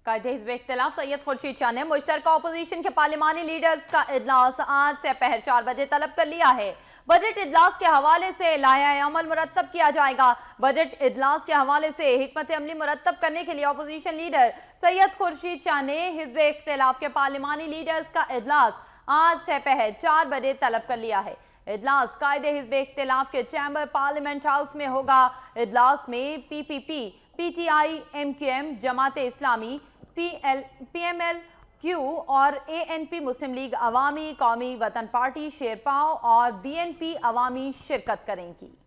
कायदे हिज़्ब इख्तिलाफ सैयद खुर्शीद शाह ने मुश्तरका अपोजिशन के पार्लिमानी लीडर्स का इजलास आज से पहर 4 बजे तलब कर लिया है। बजट इजलास के हवाले से लाया अमल मुरतब किया जाएगा। बजट इजलास के हवाले से हिकमत अमली मुरतब करने के लिए अपोजिशन लीडर सैयद खुर्शीद शाह ने हिज़्ब इख्तिलाफ के पार्लिमानी लीडर्स का इजलास आज से पहर 4 बजे तलब कर लिया है। इजलास कायदे हिज़्ब इख्तिलाफ के चैम्बर पार्लियामेंट हाउस में होगा। इजलास में PPP, PTI, MQM, Jamaat Islami, PML-Q और ANP मुस्लिम लीग अवामी, कौमी वतन पार्टी, शेरपाव और BNP अवामी शिरकत करेंगी।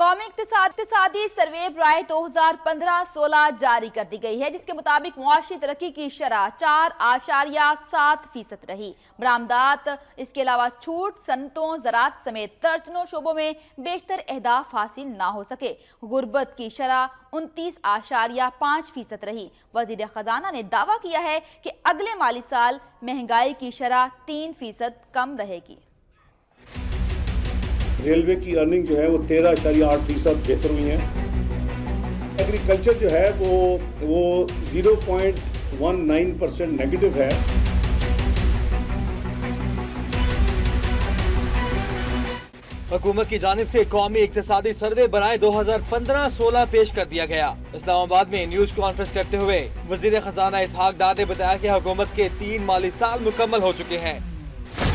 कौमी इक्तिसादी सर्वे राय 2015-16 जारी कर दी गई है, जिसके मुताबिक मुआशी तरक्की की शरह 4.7% रही। बरामदात, इसके अलावा छूट, सनतों, ज़राअत समेत दर्जनों शोबों में बेशतर अहदाफ हासिल ना हो सके। गुर्बत की शरह 29.5% रही। वज़ीर ख़जाना ने दावा किया है कि अगले माली साल महंगाई की शरह 3% कम रहेगी। रेलवे की अर्निंग जो है वो 13.8% बेहतर हुई है। एग्रीकल्चर जो है वो 0.19% नेगेटिव है। हुकूमत की जानिब से कौमी इक्तिसादी सर्वे बराए 2015-16 पेश कर दिया गया। इस्लामाबाद में न्यूज कॉन्फ्रेंस करते हुए वज़ीर ख़जाना इसहाक डार ने बताया कि हुकूमत के 3 माली साल मुकम्मल हो चुके हैं।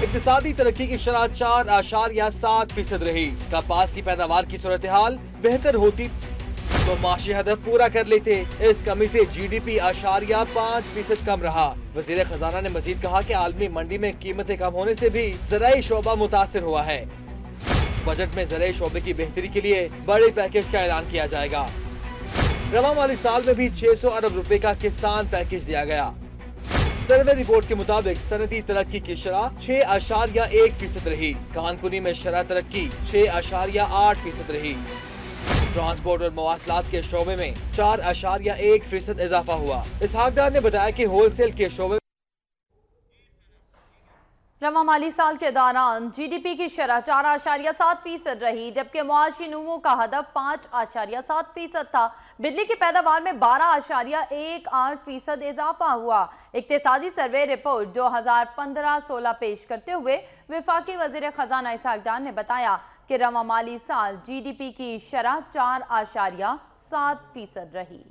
इक्तिसादी तरक्की की शरह 4.7% रही। कपास की पैदावार की सूरत हाल बेहतर होती तो माशी हदफ पूरा कर लेते। इस कमी से GDP 5% कम रहा। वज़ीर ख़जाना ने मजीद कहा कि आलमी मंडी में कीमतें कम होने से भी ज़राई शोबा मुतासिर हुआ है। बजट में ज़राई शोबे की बेहतरी के लिए बड़े पैकेज का ऐलान किया जाएगा। रवा माली साल में भी 600 अरब रुपए का किसान पैकेज दिया गया। सर्वे रिपोर्ट के मुताबिक सनदी तरक्की की शरह 6.1% रही। कानकुनी में शरह तरक्की 6.8% रही। ट्रांसपोर्ट और मवासलात के शोबे में 4.1% इजाफा हुआ। इसहाक डार ने बताया कि होलसेल के शोबे रवा माली साल के दौरान GDP की शरह 4.7% रही, जबकि मुआशी नमू का हदफ 5.7% था। बिजली की पैदावार में 12.18% इजाफा हुआ। इक्तिसादी सर्वे रिपोर्ट 2015-16 पेश करते हुए वफाकी वज़ीर ख़जाना इसहाक डार ने बताया कि रवा माली साल GDP की शरह 4.7% रही।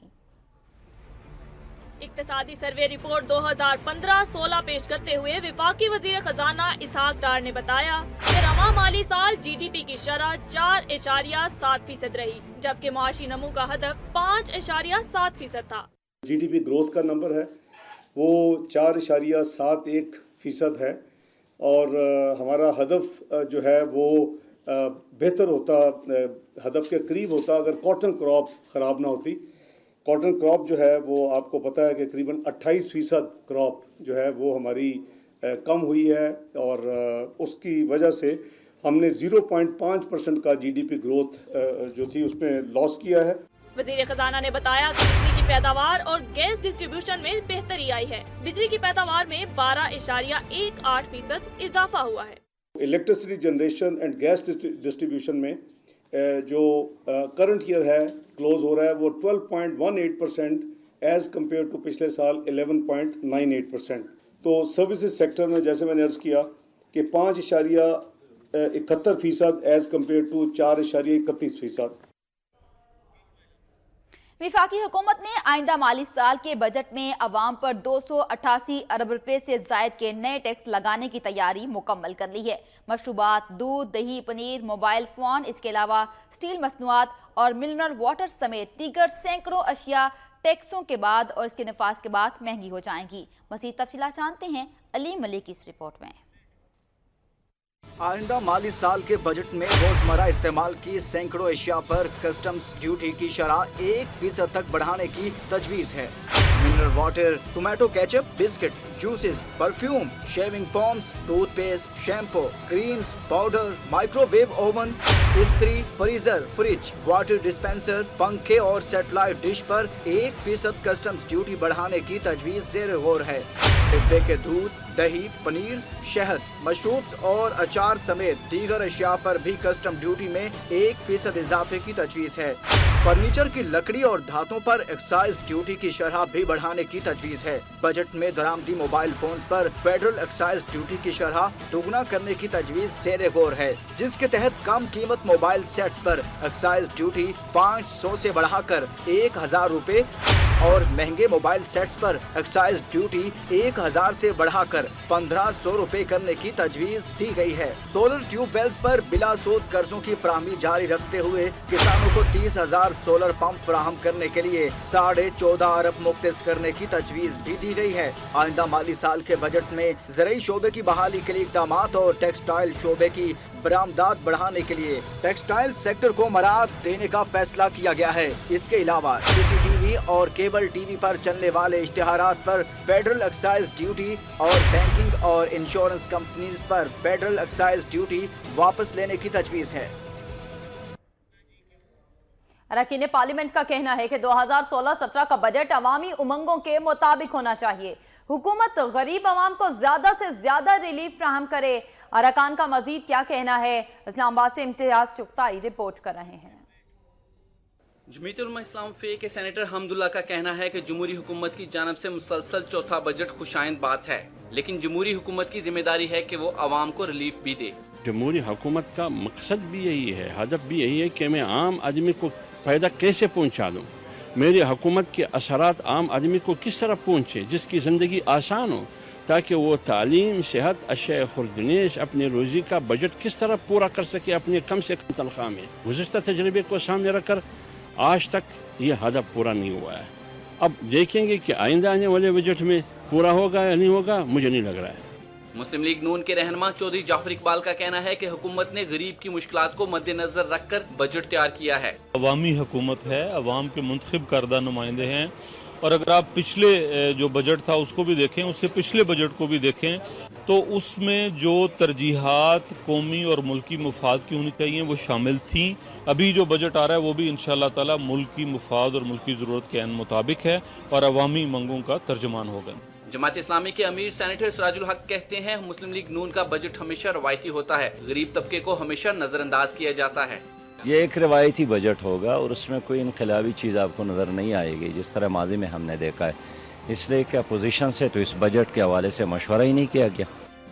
इक्तिसादी सर्वे रिपोर्ट 2015-16 पेश करते हुए वफाकी वज़ीर ख़जाना इसहाक डार ने बताया कि रवा माली साल GDP की शरह 4.7% रही, जबकि मुआशी नमू का हदफ 5.7% था। GDP ग्रोथ का नंबर है वो 4.71% है और हमारा हदफ जो है वो बेहतर होता, हदफ के करीब होता अगर कॉटन क्रॉप ख़राब ना होती। कॉटन क्रॉप जो है वो आपको पता है कि करीबन 28% क्रॉप जो है वो हमारी कम हुई है और उसकी वजह से हमने 0.5% का GDP ग्रोथ जो थी उसमें लॉस किया है। वज़ीर ख़जाना ने बताया कि बिजली की पैदावार और गैस डिस्ट्रीब्यूशन में बेहतरी आई है। बिजली की पैदावार में 12.18% इजाफा हुआ है। Electricity generation and gas distribution में जो करंट ईयर है क्लोज हो रहा है वो 12.18% एज कम्पेयर टू पिछले साल 11.98%। तो सर्विसेज सेक्टर में जैसे मैंने अर्ज़ किया कि 5.71% एज कम्पेयर टू 4.31%। वफाकी हुकूमत ने आइंदा माली साल के बजट में अवाम पर 288 अरब रुपए से जायद के नए टैक्स लगाने की तैयारी मुकम्मल कर ली है। मशरूबात, दूध, दही, पनीर, मोबाइल फ़ोन, इसके अलावा स्टील मसनूआत और मिनरल वाटर समेत दीगर सैकड़ों अशिया टैक्सों के बाद और इसके नफाज के बाद महंगी हो जाएंगी। मज़ीद तफसीलात जानते हैं अली मलिक की इस रिपोर्ट में। आइंदा माली साल के बजट में रोजमर्रा इस्तेमाल की सैकड़ों एशिया पर कस्टम्स ड्यूटी की शरह 1% तक बढ़ाने की तजवीज़ है। Mineral water, tomato ketchup, biscuit, juices, perfume, shaving foams, toothpaste, shampoo, creams, powder, microwave oven, इस्त्री, फ्रीजर, फ्रिज, वाटर डिस्पेंसर, पंखे और सेटेलाइट डिश पर 1% कस्टम्स ड्यूटी बढ़ाने की तजवीज ज़ेर गौर है। डिब्बे के दूध, दही, पनीर, शहद, मशरूब्स और अचार समेत दीगर अशिया पर भी कस्टम ड्यूटी में 1% इजाफे की तजवीज है। फर्नीचर की लकड़ी और धातों पर एक्साइज ड्यूटी की शरह भी बढ़ाने की तजवीज है। बजट में दरामदी मोबाइल फोन पर फेडरल एक्साइज ड्यूटी की शरह दोगुना करने की तजवीज ज़ेर गौर है, जिसके तहत कम कीमत मोबाइल सेट पर एक्साइज ड्यूटी 500 से बढ़ाकर 1000 रुपए और महंगे मोबाइल सेट्स पर एक्साइज ड्यूटी 1000 से बढ़ाकर 1500 रुपए करने की तजवीज दी गई है। सोलर ट्यूबवेल्स पर बिला सूद कर्जों की फराहमी जारी रखते हुए किसानों को 30,000 सोलर पंप फराहम करने के लिए 14.5 अरब मुख्तस करने की तजवीज भी दी गई है। आइंदा माली साल के बजट में ज़राई शोबे की बहाली के लिए इक़दाम और टेक्सटाइल शोबे की बरामदात बढ़ाने के लिए टेक्सटाइल सेक्टर को मराहत देने का फैसला किया गया है। इसके अलावा CCTV और केबल टीवी पर चलने वाले इश्तिहारात पर फेडरल एक्साइज ड्यूटी और बैंकिंग और इंश्योरेंस कंपनीज पर फेडरल एक्साइज ड्यूटी वापस लेने की तजवीज है। अरकान पार्लियामेंट का कहना है कि 2016-17 का बजट अवामी उमंगों के मुताबिक होना चाहिए। हुकूमत गरीब आवाम को ज्यादा से ज्यादा रिलीफ फ्राहम करे। अरकान का मजीद क्या कहना है, इस्लामाबाद से इम्तियाज चुगताई रिपोर्ट कर रहे हैं। जमीयत उलमा इस्लाम फे के सेनेटर हमदुल्ला का कहना है कि जमहूरी हुकूमत की जानब से मुसलसल चौथा बजट खुशाइंद बात है, लेकिन जमहूरी हुकूमत की जिम्मेदारी है कि वो आवाम को रिलीफ भी दे। जमहूरी हुकूमत का मकसद भी यही है, हदफ भी यही है कि मैं आम आदमी को फ़ायदा कैसे पहुँचा दूँ, मेरी हुकूमत के असरात आम आदमी को किस तरह पहुँचे जिसकी ज़िंदगी आसान हो, ताकि वो तालीम, सेहत, अशया खुर्दनेश, अपनी रोज़ी का बजट किस तरह पूरा कर सके अपने कम से कम तनख्वाह में। गुज़श्ता तजर्बे को सामने रखकर आज तक ये हदफ पूरा नहीं हुआ है। अब देखेंगे कि आइंदा आने वाले बजट में पूरा होगा या नहीं होगा, मुझे नहीं लग रहा है। मुस्लिम लीग नून के रहनुमा चौधरी जाफर इकबाल का कहना है कि हुकूमत ने गरीब की मुश्किलात को मद्देनजर रखकर बजट तैयार किया है। अवामी हुकूमत है, अवाम के मुंतखब करदा नुमाइंदे हैं, और अगर आप पिछले जो बजट था उसको भी देखें, उससे पिछले बजट को भी देखें, तो उसमें जो तरजीहात कौमी और मुल्की मुफाद की होनी चाहिए वो शामिल थी। अभी जो बजट आ रहा है वो भी इंशाअल्लाह ताला मुल्की मुफाद और मुल्की ज़रूरत के मुताबिक है और अवामी मंगों का तर्जुमान होगा। जमात इस्लामी के अमीर सेनेटर सिराजुल हक कहते हैं, मुस्लिम लीग नून का बजट हमेशा रवायती होता है, गरीब तबके को हमेशा नजरअंदाज किया जाता है। ये एक रवायती बजट होगा और उसमें कोई इनकलाबी चीज़ आपको नज़र नहीं आएगी जिस तरह माजी में हमने देखा है, इसलिए कि अपोजिशन से तो इस बजट के हवाले से मशवरा ही नहीं किया गया।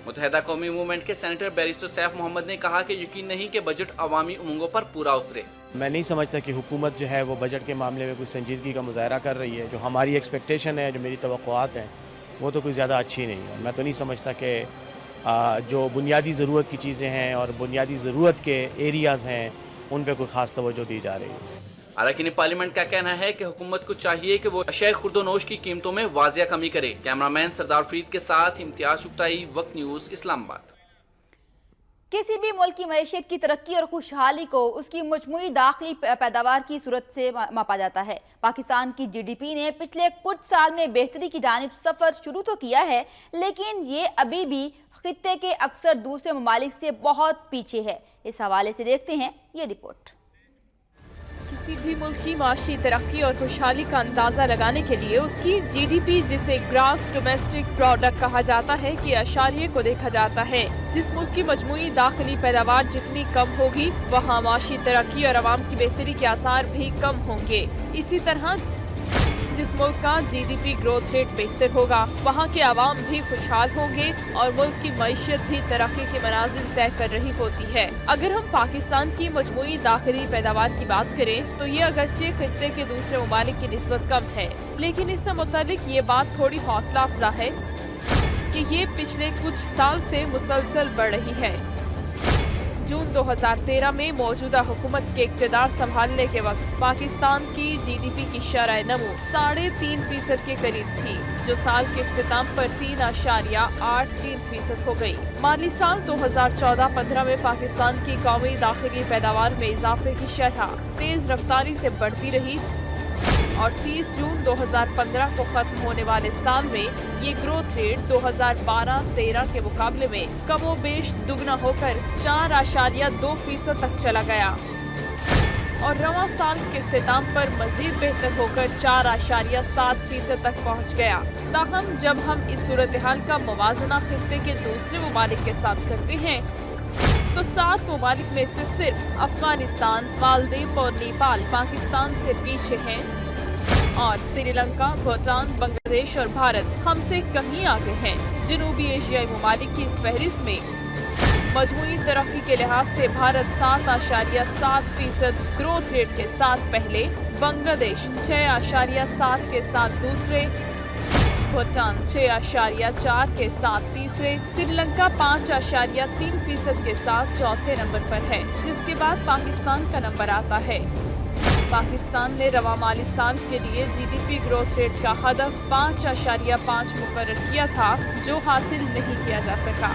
मुत्तहिदा कौमी मूवमेंट के सेनेटर बैरिस्टर सैफ मोहम्मद ने कहा कि यकीन नहीं कि बजट अवामी उमंगों पर पूरा उतरे। मैं नहीं समझता कि हुकूमत जो है वो बजट के मामले में कोई संजीदगी का मुजाहरा कर रही है। जो हमारी एक्सपेक्टेशन है, जो मेरी तवक्कुआत हैं, वो तो कोई ज़्यादा अच्छी नहीं है। मैं तो नहीं समझता कि जो बुनियादी ज़रूरत की चीज़ें हैं और बुनियादी ज़रूरत के एरियाज़ हैं उन पर कोई ख़ास तवज्जो दी जा रही है। अरकान पार्लियामेंट का कहना है कि हुकूमत को चाहिए कि वो अशया खुर्दोनोश की कीमतों में वाजिया कमी करे। कैमरामैन सरदार फरीद के साथ इम्तियाज चुगताई, वक्त न्यूज़, इस्लामाबाद। किसी भी मुल्क की मईशत की तरक्की और खुशहाली को उसकी मजमूई दाखिली पैदावार की सूरत से मापा जाता है। पाकिस्तान की GDP ने पिछले कुछ साल में बेहतरी की जानिब सफ़र शुरू तो किया है, लेकिन ये अभी भी खित्ते के अक्सर दूसरे ममालिक से बहुत पीछे है। इस हवाले से देखते हैं ये रिपोर्ट। किसी भी मुल्क की माशी तरक्की और खुशहाली का अंदाजा लगाने के लिए उसकी GDP, जिसे ग्रॉस डोमेस्टिक प्रोडक्ट कहा जाता है, के अशारिये को देखा जाता है। जिस मुल्क की मजमूई दाखिली पैदावार जितनी कम होगी, वहाँ माशी तरक्की और आवाम की बेहतरी के आसार भी कम होंगे। इसी तरह जिस मुल्क का GDP ग्रोथ रेट बेहतर होगा, वहाँ के आवाम भी खुशहाल होंगे और मुल्क की मईशत भी तरक्की के मनाजिल तय कर रही होती है। अगर हम पाकिस्तान की मजमूई दाखिली पैदावार की बात करें तो ये अगरचे खित्ते के दूसरे ममालिक की निस्बत कम है, लेकिन इससे मुतालिक ये बात थोड़ी हौसला अफजा है कि ये पिछले कुछ साल से मुसलसल बढ़ रही है। जून 2013 में मौजूदा हुकूमत के इक़्तिदार संभालने के वक्त पाकिस्तान की GDP की शरह नमू 3.5% के करीब थी, जो साल के इख्तिताम पर 3.83% हो गई। माली साल 2014-15 में पाकिस्तान की कौमी दाखिली पैदावार में इजाफे की शरह तेज रफ्तारी से बढ़ती रही। और 30 जून 2015 को खत्म होने वाले साल में ये ग्रोथ रेट 2012-13 के मुकाबले में कमोबेश दुगना होकर 4.2% तक चला गया और रवां साल के इख्तिताम पर मजीद बेहतर होकर 4.7% तक पहुंच गया। ताहम जब हम इस सूरत हाल का मुवाजना खित्ते के दूसरे ममालिक के साथ करते हैं तो 7 ममालिक में से सिर्फ अफगानिस्तान, मालदीव और नेपाल पाकिस्तान से पीछे हैं और श्रीलंका, भूटान, बांग्लादेश और भारत हमसे कहीं आगे हैं। जनूबी एशियाई ममालिक की इस फहरिस्त में मजमूई तरक्की के लिहाज से भारत 7.7% ग्रोथ रेट के साथ पहले, बांग्लादेश 6.7 के साथ दूसरे, भूटान 6.4 के साथ तीसरे, श्रीलंका 5.3% के साथ चौथे नंबर पर है, जिसके बाद पाकिस्तान का नंबर आता है। पाकिस्तान ने रवा माली साल के लिए जीडीपी ग्रोथ रेट का हदफ 5.5 मुकर्रर किया था, जो हासिल नहीं किया जा सका।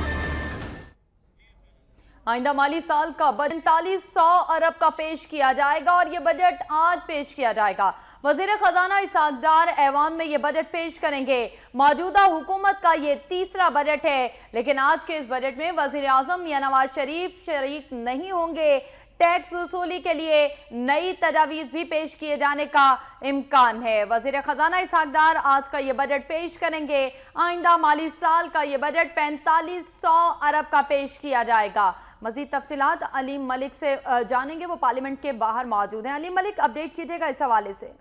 आइंदा माली साल का बजट 4500 अरब का पेश किया जाएगा और ये बजट आज पेश किया जाएगा। वजीर खजाना इसहाक डार ऐवान में ये बजट पेश करेंगे। मौजूदा हुकूमत का ये तीसरा बजट है, लेकिन आज के इस बजट में वजीर आजम मियां नवाज शरीफ शरीक नहीं होंगे। टैक्स वसूली के लिए नई तजावीज़ भी पेश किए जाने का इम्कान है। वजीर खजाना इसहाक डार आज का ये बजट पेश करेंगे। आइंदा माली साल का ये बजट 4500 अरब का पेश किया जाएगा। मजीद तफसीलात अलीम मलिक से जानेंगे, वो पार्लियामेंट के बाहर मौजूद हैं। अलीम मलिक, अपडेट कीजिएगा इस हवाले से।